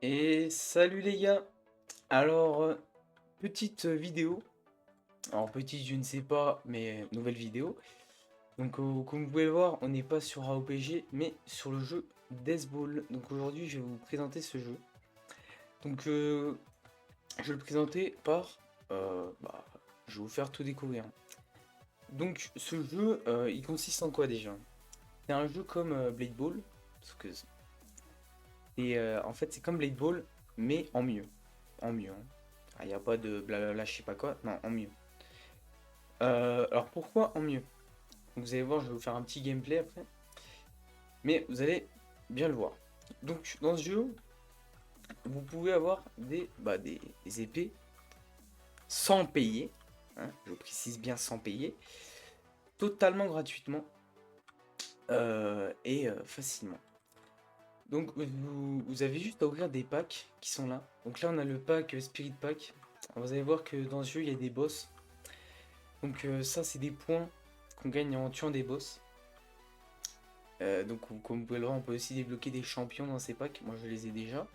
Et salut les gars! Alors, petite vidéo. Alors, petite, je ne sais pas, mais nouvelle vidéo. Donc, comme vous pouvez le voir, on n'est pas sur AOPG, mais sur le jeu Death Ball. Donc, aujourd'hui, je vais vous présenter ce jeu. Donc, je vais le présenter par. Je vais vous faire tout découvrir. Donc, ce jeu, il consiste en quoi déjà? C'est un jeu comme Blade Ball. Parce que, en fait, c'est comme Blade Ball, mais en mieux. En mieux, hein. Il n'y a pas de blablabla, je sais pas quoi. Non, en mieux. Alors pourquoi en mieux? Vous allez voir, je vais vous faire un petit gameplay après. Mais vous allez bien le voir. Donc dans ce jeu, vous pouvez avoir des épées sans payer. Hein, je précise bien sans payer. Totalement gratuitement. Facilement. Donc vous avez juste à ouvrir des packs qui sont là. Donc là on a le pack Spirit Pack. Alors, vous allez voir que dans ce jeu il y a des boss. Donc ça c'est des points qu'on gagne en tuant des boss. Donc comme vous pouvez le voir, on peut aussi débloquer des champions dans ces packs. Moi je les ai déjà.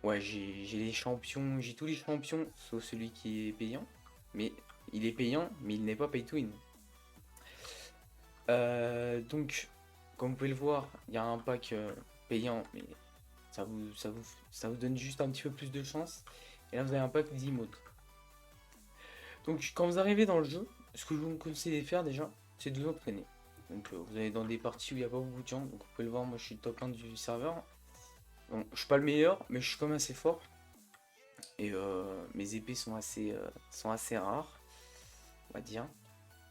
Ouais, j'ai les champions, j'ai tous les champions, sauf celui qui est payant. Mais il est payant, mais il n'est pas pay to win. Donc, comme vous pouvez le voir, il y a un pack payant, mais ça vous donne juste un petit peu plus de chance. Et là, vous avez un pack d'emote. Donc, quand vous arrivez dans le jeu, ce que je vous conseille de faire déjà, c'est de vous entraîner. Donc, vous allez dans des parties où il n'y a pas beaucoup de gens. Donc, vous pouvez le voir, moi je suis top 1 du serveur. Bon, je suis pas le meilleur, mais je suis quand même assez fort. Et mes épées sont assez rares, on va dire.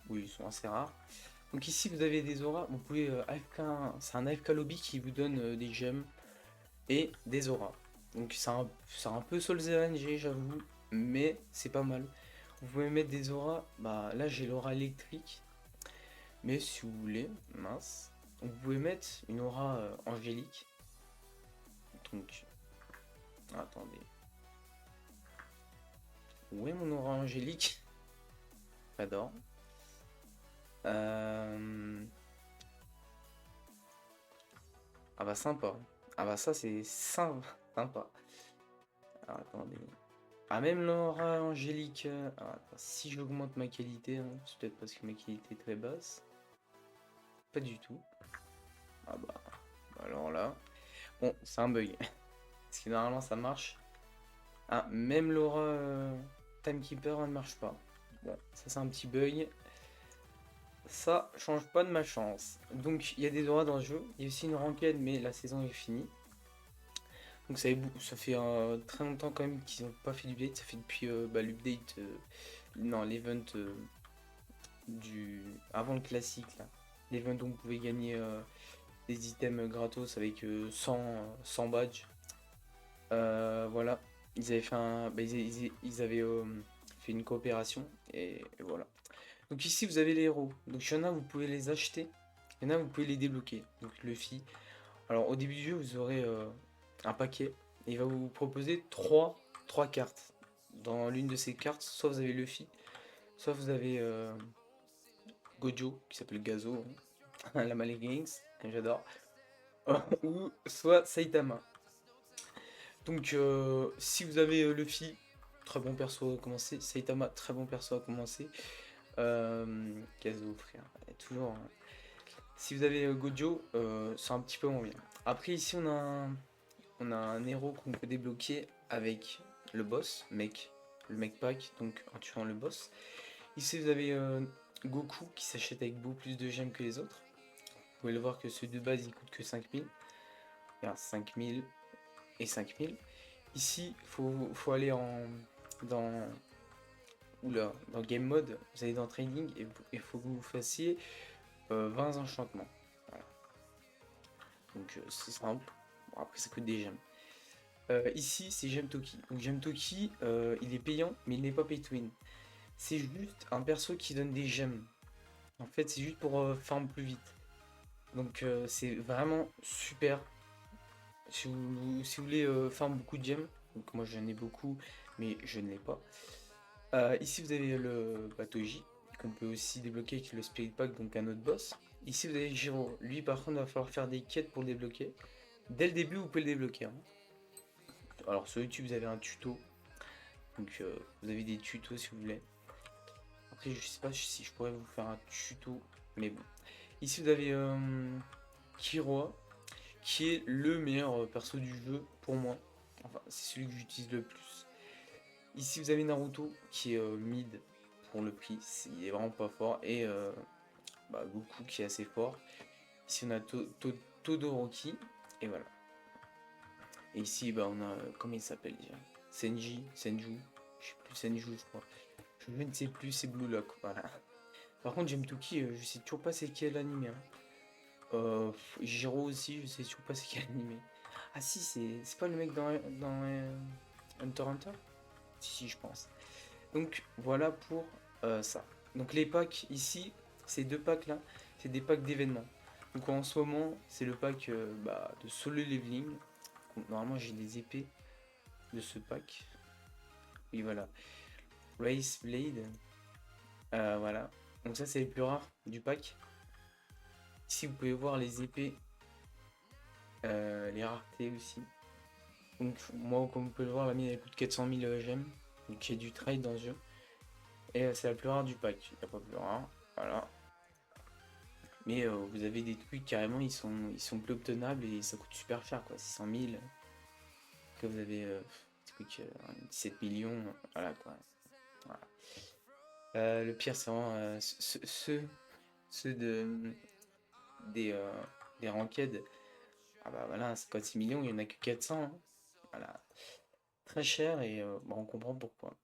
Oui, ils sont assez rares. Donc ici, vous avez des auras. Vous pouvez c'est un AFK lobby qui vous donne des gemmes et des auras. Donc c'est un peu Souls RNG, j'avoue, mais c'est pas mal. Vous pouvez mettre des auras. Bah là, j'ai l'aura électrique, mais si vous voulez, mince. Donc, vous pouvez mettre une aura angélique. Donc, attendez. Où est mon aura angélique? J'adore. Euh, Ah bah sympa. Ah bah ça c'est sympa. Alors, attendez. Ah même l'aura angélique. Attends, si j'augmente ma qualité, hein, c'est peut-être parce que ma qualité est très basse. Pas du tout. Ah bah alors là. Bon, c'est un bug. Parce que normalement ça marche. Ah, même l'aura Timekeeper elle ne marche pas. Bon, ça c'est un petit bug. Ça change pas de ma chance. Donc il y a des auras dans le jeu. Il y a aussi une ranked, mais la saison est finie. Donc ça fait très longtemps quand même qu'ils n'ont pas fait d'update. Ça fait depuis l'update, non l'event du avant le classique là. L'event où vous pouvez gagner des items gratos avec 100 badges. Voilà, ils avaient fait ils avaient fait une coopération et voilà. Donc ici vous avez les héros. Donc il y en a vous pouvez les acheter, il y en a vous pouvez les débloquer. Donc Luffy. Alors au début du jeu vous aurez un paquet. Et il va vous proposer trois cartes. Dans l'une de ces cartes, soit vous avez Luffy, soit vous avez Gojo, qui s'appelle Gazo, hein, la Malégance, j'adore, ou soit Saitama. Donc si vous avez Luffy, très bon perso à commencer, Saitama, très bon perso à commencer, Gazo, frère, toujours. Hein. Si vous avez Gojo, c'est un petit peu moins bien. Après ici on a un héros qu'on peut débloquer avec le boss, le mec pack, donc en tuant le boss. Ici vous avez Goku qui s'achète avec beaucoup plus de gemmes que les autres. Vous pouvez le voir que ceux de base ils coûtent que 5000. Regarde, 5000 et 5000. Ici, faut aller dans, dans Game Mode, vous allez dans Training et il faut que vous fassiez 20 enchantements. Voilà. Donc c'est simple. Bon, après ça coûte des gemmes. Ici, c'est Gemtoki. Donc Gemtoki, il est payant, mais il n'est pas pay to win. C'est juste un perso qui donne des gemmes. En fait, c'est juste pour farm plus vite. Donc c'est vraiment super. Si vous voulez farm beaucoup de gemmes, donc moi j'en ai beaucoup, mais je ne l'ai pas. Ici, vous avez le Batoji, qu'on peut aussi débloquer avec le Spirit Pack, donc un autre boss. Ici, vous avez Giro. Lui, par contre, il va falloir faire des quêtes pour le débloquer. Dès le début, vous pouvez le débloquer. Hein. Alors sur YouTube vous avez un tuto, donc vous avez des tutos si vous voulez. Après je sais pas si je pourrais vous faire un tuto, mais bon. Ici vous avez Kiroa, qui est le meilleur perso du jeu pour moi. Enfin c'est celui que j'utilise le plus. Ici vous avez Naruto qui est mid pour le prix, il est vraiment pas fort. Et Goku qui est assez fort. Ici on a Todoroki, et voilà. Et ici on a, comment il s'appelle déjà, Senju, je sais plus, Senju je crois. Je ne sais plus, c'est Blue Lock, voilà. Par contre j'aime Toki, je sais toujours pas c'est quel animé. Jiro aussi, je sais toujours pas c'est quel animé. Ah si, c'est pas le mec dans Hunter x Hunter. Si, je pense. Donc voilà pour ça. Donc les packs ici, ces deux packs là, c'est des packs d'événements. Donc en ce moment, c'est le pack de solo leveling. Donc, normalement, j'ai des épées de ce pack. Oui, voilà. Race Blade. Voilà. Donc ça, c'est les plus rares du pack. Ici, vous pouvez voir les épées, les raretés aussi. Donc moi, comme vous pouvez le voir, la mienne elle coûte 400 000 gemmes. Donc j'ai du trade dans ce jeu. Et c'est la plus rare du pack. Il n'y a pas plus rare. Voilà. Mais vous avez des trucs carrément, ils sont plus obtenables et ça coûte super cher quoi. 600 000. Que vous avez des trucs, 17 millions. Voilà quoi. Voilà. Le pire, c'est vraiment ceux des, euh, des ranked. Ah bah voilà, 56 millions, il n'y en a que 400. Hein. Voilà. Très cher et on comprend pourquoi.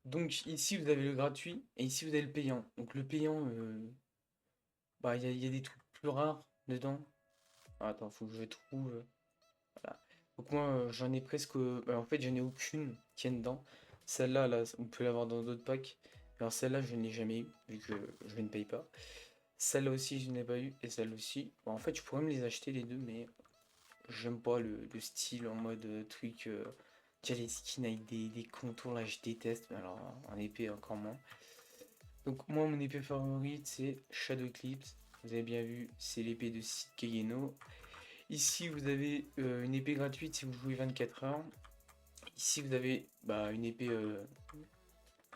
Donc ici vous avez le gratuit et ici vous avez le payant. Donc le payant, il y a des trucs plus rares dedans. Ah, attends, faut que je trouve. Voilà. Donc moi j'en ai presque. En fait j'en ai aucune qui est dedans. Celle-là, là, on peut l'avoir dans d'autres packs. Alors celle-là je ne l'ai jamais eu, vu que je ne paye pas. Celle-là aussi je n'ai pas eu, et celle aussi. Bon, en fait je pourrais me les acheter les deux, mais j'aime pas le style en mode truc. Déjà les skins avec des contours là je déteste, mais alors en épée encore moins. Donc moi mon épée favorite c'est Shadow Eclipse. Vous avez bien vu, c'est l'épée de Sid Kegeno. Ici vous avez une épée gratuite si vous jouez 24 heures. Ici vous avez une épée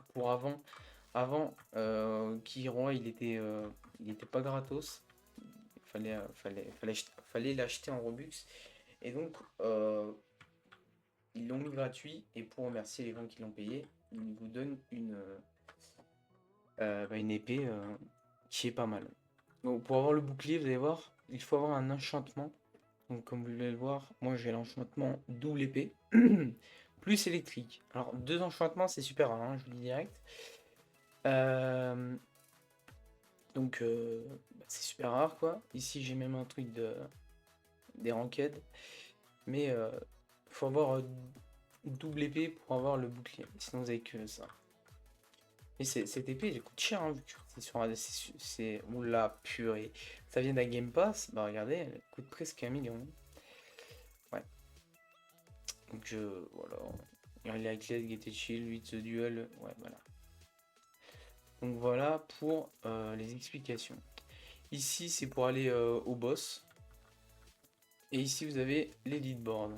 pour avant. Avant, Kiron il était pas gratos. Fallait l'acheter en Robux. Et donc ils l'ont mis gratuit. Et pour remercier les gens qui l'ont payé, ils vous donnent une épée qui est pas mal. Donc, pour avoir le bouclier, vous allez voir, il faut avoir un enchantement. Donc comme vous allez le voir, moi j'ai l'enchantement double épée, plus électrique. Alors deux enchantements c'est super rare, hein, je vous le dis direct. Euh, donc c'est super rare quoi. Ici j'ai même un truc des ranked. Mais faut avoir double épée pour avoir le bouclier. Sinon vous avez que ça. Mais cette épée elle coûte cher, hein, vu que c'est sur un. Oula purée. Ça vient d'un Game Pass. Bah regardez, elle coûte presque 1 million. Ouais. Donc voilà. Early Access, Get It Chill, 8 The Duel. Ouais voilà. Donc voilà pour les explications. Ici c'est pour aller au boss. Et ici vous avez les leadboards.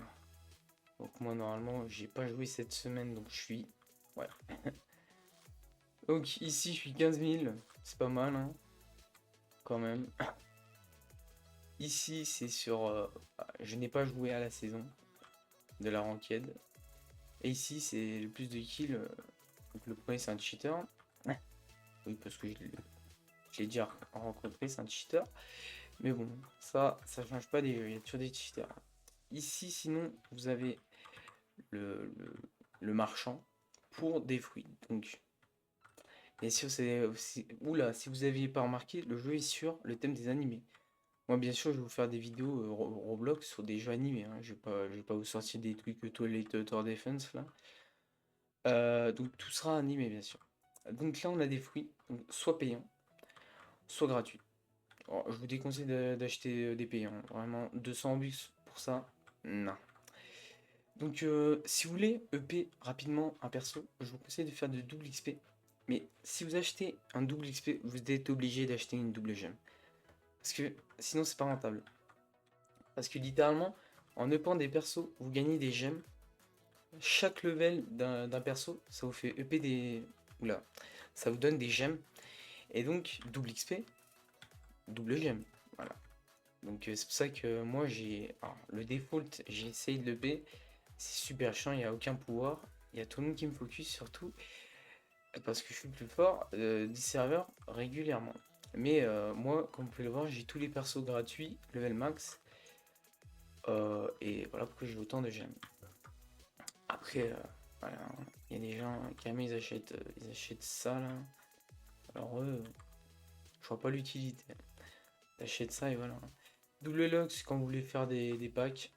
Donc moi normalement j'ai pas joué cette semaine donc je suis. Ouais. Donc ici je suis 15 000. C'est pas mal hein. Quand même. Ici c'est sur. Je n'ai pas joué à la saison de la ranked. Et ici c'est le plus de kills. Donc le premier c'est un cheater. Oui parce que je l'ai déjà rencontré, c'est un cheater. Mais bon, ça change pas des jeux, il y a toujours des cheaters. Ici sinon vous avez le marchand pour des fruits. Donc bien sûr oula, si vous aviez pas remarqué, le jeu est sur le thème des animés. Moi bien sûr je vais vous faire des vidéos Roblox sur des jeux animés. Hein. Je vais pas vous sortir des trucs Toilet Tower Defense là. Donc tout sera animé bien sûr. Donc là on a des fruits, donc, soit payants, soit gratuits. Alors, je vous déconseille d'acheter des payants. Vraiment 200 bucks pour ça, non. Donc si vous voulez EP rapidement un perso, je vous conseille de faire de double XP. Mais si vous achetez un double XP, vous êtes obligé d'acheter une double gemme. Parce que sinon c'est pas rentable. Parce que littéralement, En upant des persos, vous gagnez des gemmes. Chaque level d'un perso, ça vous fait EP des... Oula, ça vous donne des gemmes. Et donc, double XP, double gemme. Voilà. Donc c'est pour ça que moi j'ai... alors, le default, j'ai essayé de l'EP. C'est super chiant, il n'y a aucun pouvoir. Il y a tout le monde qui me focus surtout. Parce que je suis le plus fort du serveur régulièrement. Mais moi, comme vous pouvez le voir, j'ai tous les persos gratuits, level max. Et voilà pourquoi j'ai autant de gemmes. Après, voilà, il y a des gens qui ils achètent ça là. Alors eux, je vois pas l'utilité. T'achètes ça et voilà. Double locks quand vous voulez faire des packs.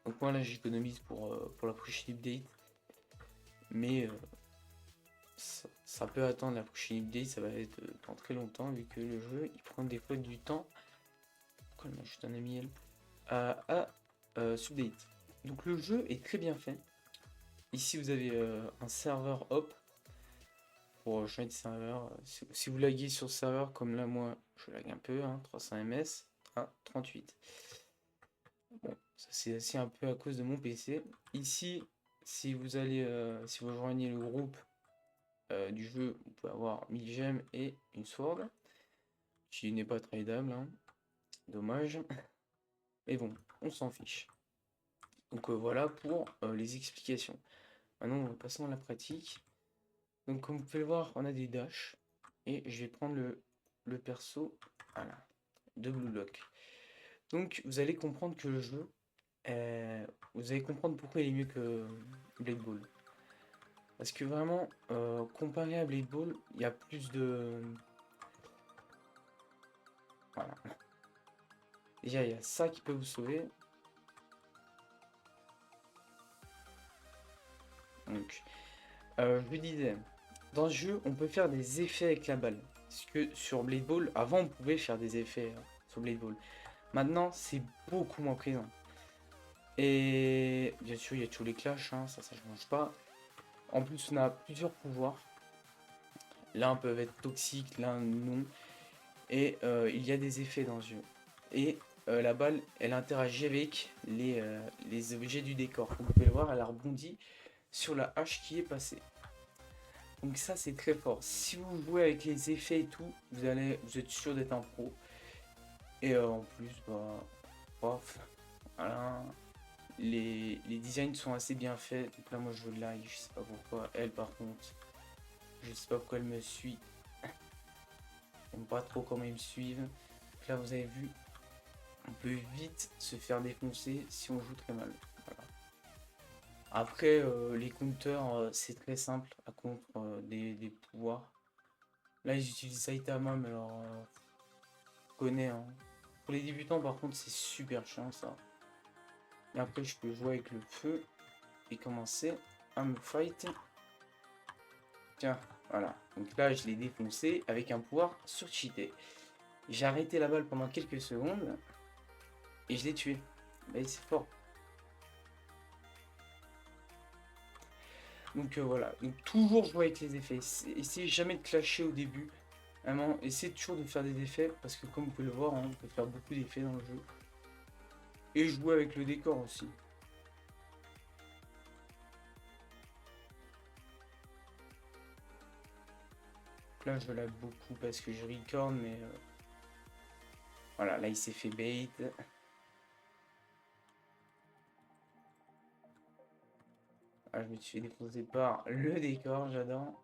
Donc moi là j'économise pour la prochaine update. Mais ça peut attendre la prochaine update, ça va être dans très longtemps vu que le jeu il prend des fois du temps. Pourquoi il m'a juste un ami help à update. Donc le jeu est très bien fait. Ici vous avez un serveur hop pour changer de serveur. Si vous laguez sur le serveur comme là moi je lag un peu, hein, 300 ms à 38. Bon, ça c'est aussi un peu à cause de mon PC. Ici, si vous allez, si vous rejoignez le groupe du jeu, vous pouvez avoir 1000 gemmes et une sword, qui n'est pas tradable, hein. Dommage. Mais bon, on s'en fiche. Donc voilà pour les explications. Maintenant, passons à la pratique. Donc comme vous pouvez le voir, on a des dashs. Et je vais prendre le perso, voilà, de Blue Lock. Donc vous allez comprendre que le jeu, vous allez comprendre pourquoi il est mieux que Blade Ball. Parce que vraiment, comparé à Blade Ball, il y a plus de... Voilà. Déjà, il y a ça qui peut vous sauver. Donc, je vous disais, dans ce jeu, on peut faire des effets avec la balle. Parce que sur Blade Ball, avant, on pouvait faire des effets sur Blade Ball. Maintenant, c'est beaucoup moins présent. Et bien sûr, il y a tous les clashs, hein, ça change pas. En plus, on a plusieurs pouvoirs. L'un peut être toxique, l'un non. Et il y a des effets dans ce jeu. Et la balle, elle interagit avec les objets du décor. Comme vous pouvez le voir, elle a rebondi sur la hache qui est passée. Donc ça, c'est très fort. Si vous jouez avec les effets et tout, vous êtes sûr d'être un pro. Et en plus, bah, paf, voilà, les designs sont assez bien faits. Donc là, moi, je like, je sais pas pourquoi. Elle, par contre, je sais pas pourquoi elle me suit. J'aime pas trop comment ils me suivent. Donc là, vous avez vu, on peut vite se faire défoncer si on joue très mal. Voilà. Après, les counters, c'est très simple à contre des pouvoirs. Là, ils utilisent Saitama, mais alors, je connais, hein. Pour les débutants, par contre, c'est super chiant ça. Et après, je peux jouer avec le feu et commencer à me fight. Tiens, voilà. Donc là, je l'ai défoncé avec un pouvoir surcheaté. J'ai arrêté la balle pendant quelques secondes et je l'ai tué. Mais c'est fort. Donc voilà. Donc toujours jouer avec les effets. Essayez jamais de clasher au début. Vraiment, essayez toujours de faire des effets parce que comme vous pouvez le voir, hein, on peut faire beaucoup d'effets dans le jeu. Et jouer avec le décor aussi. Là, je lag beaucoup parce que je record, mais voilà, là, il s'est fait bait. Ah, je me suis fait défoncer par le décor, j'adore.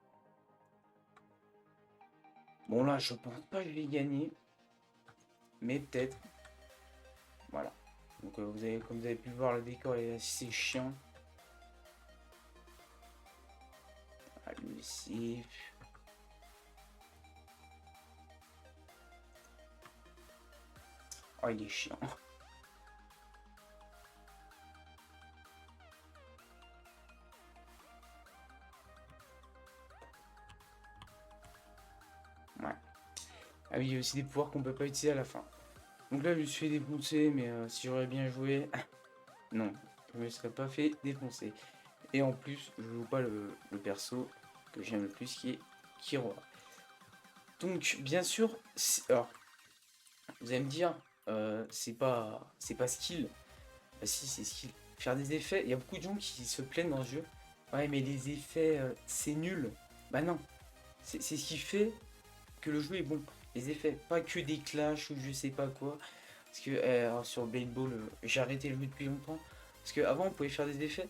Bon, là, je pense pas que je vais gagner, mais peut-être. Voilà. Donc, comme vous avez pu le voir, le décor est assez chiant. Ah, lui aussi. Oh, il est chiant. Ouais. Ah oui, il y a aussi des pouvoirs qu'on peut pas utiliser à la fin. Donc là, je me suis fait défoncer, mais si j'aurais bien joué, non, je me serais pas fait défoncer. Et en plus, je joue pas le perso que j'aime le plus, qui est Killua. Donc, bien sûr, alors, vous allez me dire, c'est pas skill, Bah si, c'est skill. Faire des effets, il y a beaucoup de gens qui se plaignent dans ce jeu. Ouais, mais les effets, c'est nul. Bah non, c'est ce qui fait que le jeu est bon. Les effets, pas que des clashs ou je sais pas quoi. Parce que alors, sur Blade Ball, j'ai arrêté le jeu depuis longtemps. Parce qu'avant, on pouvait faire des effets.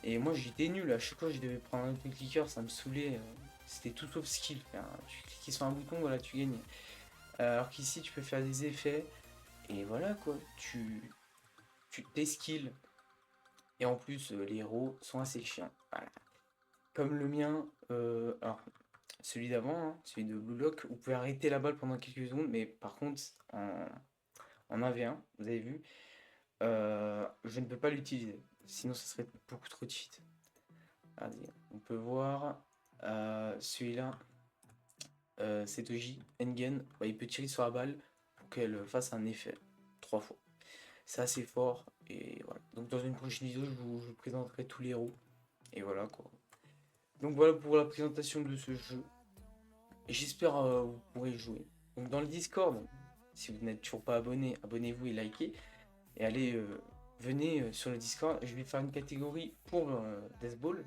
Et moi, j'étais nul. À chaque fois, je devais prendre un clicker, ça me saoulait. C'était tout sauf skill. Enfin, tu cliquais sur un bouton, voilà, tu gagnes. Alors qu'ici, tu peux faire des effets. Et voilà quoi, tes skills. Et en plus, les héros sont assez chiants. Voilà. Comme le mien, alors celui d'avant, hein, celui de Blue Lock, vous pouvez arrêter la balle pendant quelques secondes, mais par contre, en 1v1, vous avez vu, je ne peux pas l'utiliser. Sinon, ça serait beaucoup trop de cheat. Allez, on peut voir celui-là, Setoji, Engen, bah, il peut tirer sur la balle pour qu'elle fasse un effet 3 fois. C'est assez fort, et voilà. Donc dans une prochaine vidéo, je vous présenterai tous les héros, et voilà quoi. Donc voilà pour la présentation de ce jeu. Et j'espère vous pourrez jouer. Donc dans le Discord, si vous n'êtes toujours pas abonné, abonnez-vous et likez. Et allez, venez sur le Discord. Je vais faire une catégorie pour Death Ball.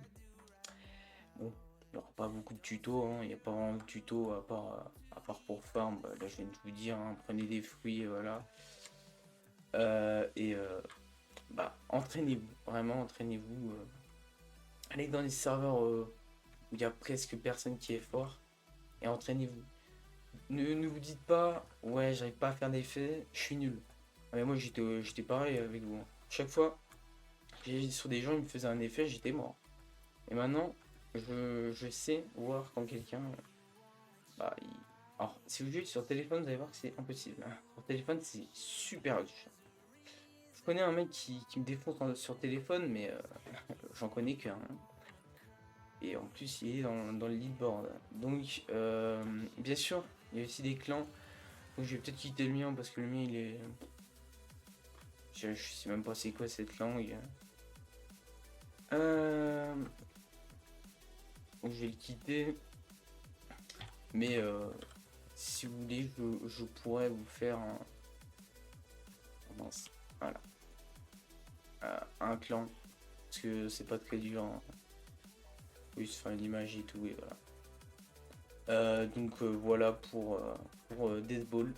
Bon, il n'y aura pas beaucoup de tutos, hein. Il n'y a pas vraiment de tutos à part pour farm. Bah, là je viens de vous dire, hein, prenez des fruits, voilà. Et bah entraînez-vous, vraiment entraînez-vous. Allez dans les serveurs où il y a presque personne qui est fort et entraînez-vous. Ne vous dites pas, ouais, j'arrive pas à faire d'effet, je suis nul. Ah, mais moi j'étais pareil avec vous, hein. Chaque fois, j'ai sur des gens, ils me faisaient un effet, j'étais mort. Et maintenant, je sais voir quand quelqu'un. Bah, alors, si vous jouez sur téléphone, vous allez voir que c'est impossible, hein. Sur téléphone, c'est super dur. Je connais un mec qui me défonce sur téléphone, mais j'en connais qu'un, hein. Et en plus, il est dans le leadboard. Donc, bien sûr, il y a aussi des clans. Donc, je vais peut-être quitter le mien parce que le mien, il est. Je sais même pas c'est quoi cette langue. Euh, donc, je vais le quitter. Mais si vous voulez, je pourrais vous faire un. Mince, voilà. Un clan. Parce que c'est pas très dur, hein. Oui, se faire une image et tout, et voilà. Donc voilà pour Death Ball.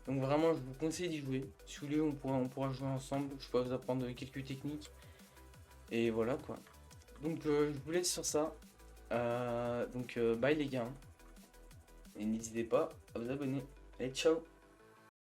Donc vraiment, je vous conseille d'y jouer. Si vous voulez, on pourra jouer ensemble. Je pourrais vous apprendre quelques techniques. Et voilà quoi. Donc je vous laisse sur ça. Donc bye les gars. Et n'hésitez pas à vous abonner. Allez, ciao.